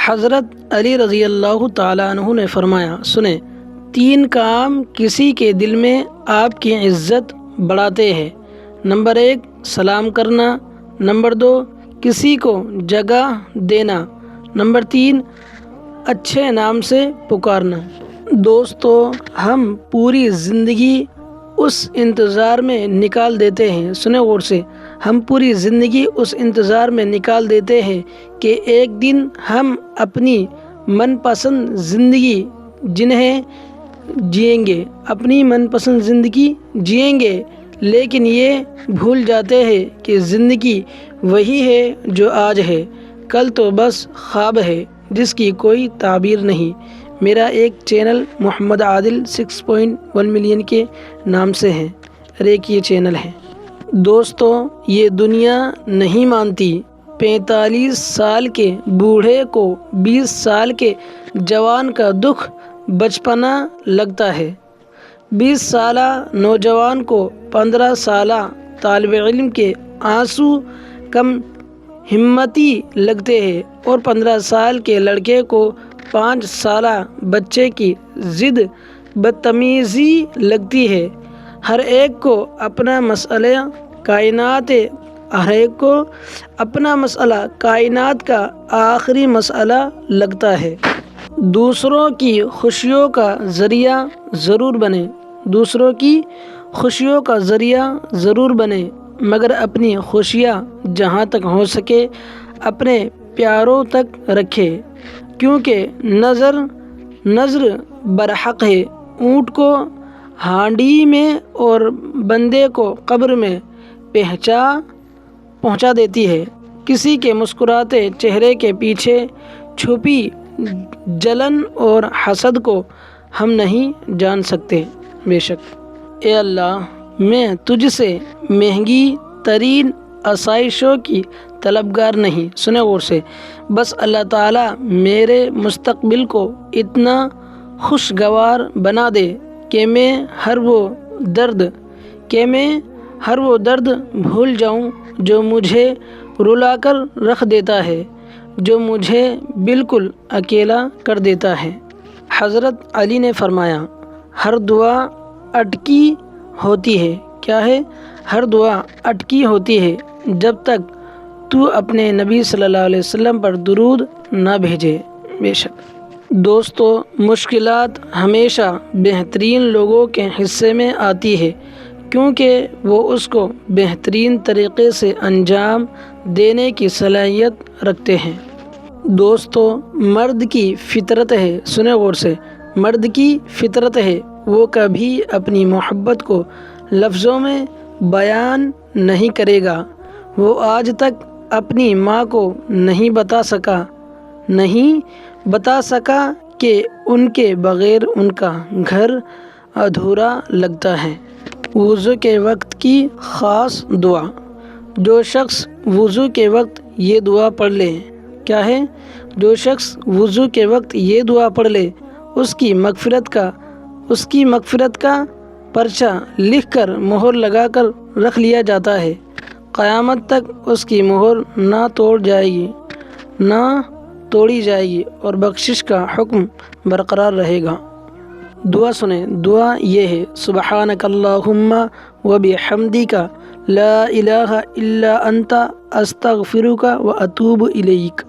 حضرت علی رضی اللہ تعالیٰ عنہ نے فرمایا، سنیں، 3 کام کسی کے دل میں آپ کی عزت بڑھاتے ہیں۔ نمبر 1 سلام کرنا، نمبر 2 کسی کو جگہ دینا، نمبر 3 اچھے نام سے پکارنا۔ دوستو، ہم پوری زندگی اس انتظار میں نکال دیتے ہیں، سنیں غور سے، ہم پوری زندگی اس انتظار میں نکال دیتے ہیں کہ ایک دن ہم اپنی من پسند زندگی اپنی من پسند زندگی جئیں گے، لیکن یہ بھول جاتے ہیں کہ زندگی وہی ہے جو آج ہے، کل تو بس خواب ہے جس کی کوئی تعبیر نہیں۔ میرا ایک چینل محمد عادل 6.1 ملین کے نام سے ہے، ایک یہ چینل ہے۔ دوستو، یہ دنیا نہیں مانتی 45 سال کے بوڑھے کو 20 سال کے جوان کا دکھ بچپنا لگتا ہے، 20 سالہ نوجوان کو 15 سالہ طالب علم کے آنسو کم ہمتی لگتے ہیں، اور 15 سال کے لڑکے کو 5 سالہ بچے کی ضد بدتمیزی لگتی ہے۔ ہر ایک کو اپنا کائنات کا آخری مسئلہ لگتا ہے۔ دوسروں کی خوشیوں کا ذریعہ ضرور بنے، مگر اپنی خوشیاں جہاں تک ہو سکے اپنے پیاروں تک رکھے، کیونکہ نظر برحق ہے، اونٹ کو ہانڈی میں اور بندے کو قبر میں پہنچا دیتی ہے۔ کسی کے مسکراتے چہرے کے پیچھے چھپی جلن اور حسد کو ہم نہیں جان سکتے۔ بے شک اے اللہ، میں تجھ سے مہنگی ترین آسائشوں کی طلبگار نہیں، سنیں غور سے، بس اللہ تعالیٰ میرے مستقبل کو اتنا خوشگوار بنا دے کہ میں ہر وہ درد بھول جاؤں جو مجھے رلا کر رکھ دیتا ہے، جو مجھے بالکل اکیلا کر دیتا ہے۔ حضرت علی نے فرمایا، ہر دعا اٹکی ہوتی ہے، کیا ہے؟ ہر دعا اٹکی ہوتی ہے جب تک تو اپنے نبی صلی اللہ علیہ وسلم پر درود نہ بھیجے۔ بے شک دوستو، مشکلات ہمیشہ بہترین لوگوں کے حصے میں آتی ہے، کیونکہ وہ اس کو بہترین طریقے سے انجام دینے کی صلاحیت رکھتے ہیں۔ دوستو، مرد کی فطرت ہے، سنیں غور سے، مرد کی فطرت ہے، وہ کبھی اپنی محبت کو لفظوں میں بیان نہیں کرے گا۔ وہ آج تک اپنی ماں کو نہیں بتا سکا کہ ان کے بغیر ان کا گھر ادھورا لگتا ہے۔ وضو کے وقت کی خاص دعا۔ جو شخص وضو کے وقت یہ دعا پڑھ لے، کیا ہے؟ جو شخص وضو کے وقت یہ دعا پڑھ لے، اس کی مغفرت کا پرچہ لکھ کر مہر لگا کر رکھ لیا جاتا ہے، قیامت تک اس کی مہر نہ توڑی جائے گی اور بخشش کا حکم برقرار رہے گا۔ دعا سنیں، دعا یہ ہے، سبحانک اللہم و بحمدک لا الہ الا انت استغفرک و اتوب الیک۔